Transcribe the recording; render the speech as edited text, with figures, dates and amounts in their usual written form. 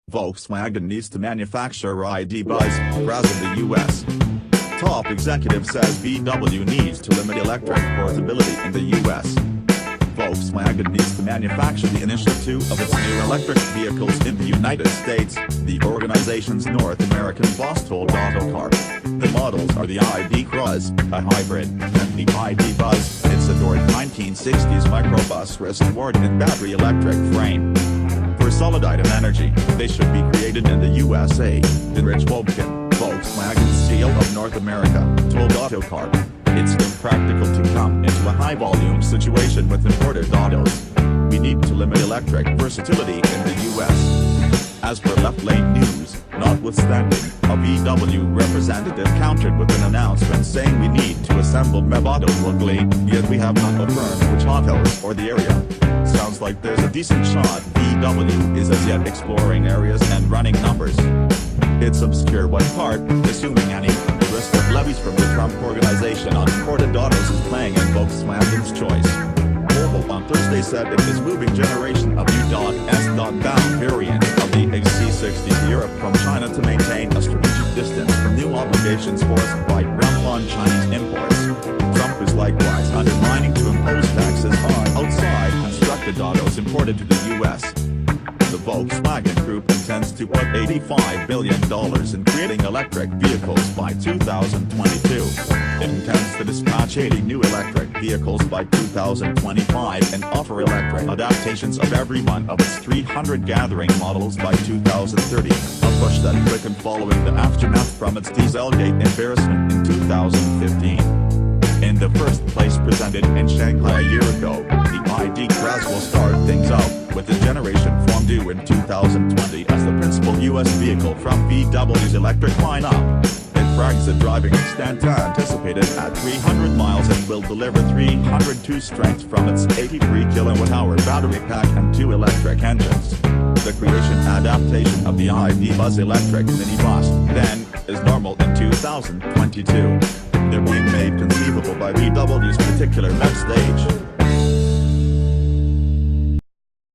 Volkswagen needs to manufacture ID Buzz Cruise in the U.S. Top executive says VW needs to limit electric portability in the U.S. Volkswagen needs to manufacture the initial two of its new electric vehicles in the United States, the organization's North American boss told Autocar. The models are the ID Cruise, a hybrid, and the ID Buzz, its adored 1960s microbus wrist-supported battery electric frame. For solid item energy, they should be created in the USA, in Volkswagen, Volkswagen's CEO of North America, told Autocar. It's impractical to come into a high-volume situation with imported autos. We need to limit electric versatility in the US. As per left-lane news, notwithstanding, a VW representative countered with an announcement saying we need to assemble MEB autos locally, yet we have not confirmed which autos or the area. Sounds like there's a decent shot VW is as yet exploring areas and running numbers. It's obscure what part, assuming any, the risk of levies from the Trump organization on imported autos is playing in Volkswagen's choice. Volvo on Thursday said it is moving generation of U.S.-bound variant of the XC60 to Europe from China to maintain a strategic distance from new obligations forced by Trump on Chinese imports. Trump is likewise undermining to impose taxes on outside constructed autos imported to the U.S. The Volkswagen Group intends to put $85 billion in creating electric vehicles by 2022. It intends to dispatch 80 new electric vehicles by 2025 and offer electric adaptations of every one of its 300 gathering models by 2030, a push that quickened following the aftermath from its Dieselgate embarrassment in 2015. In the first place presented in Shanghai a year ago, the ID Cruise will start things out, with the generation form due in 2020 as the principal U.S. vehicle from VW's electric lineup. It brags a driving extent anticipated at 300 miles and will deliver 302 strength from its 83 kWh battery pack and two electric engines. The creation adaptation of the ID Buzz electric minibus, then, is normal in 2022. They're being made conceivable by VW's particular MEB stage.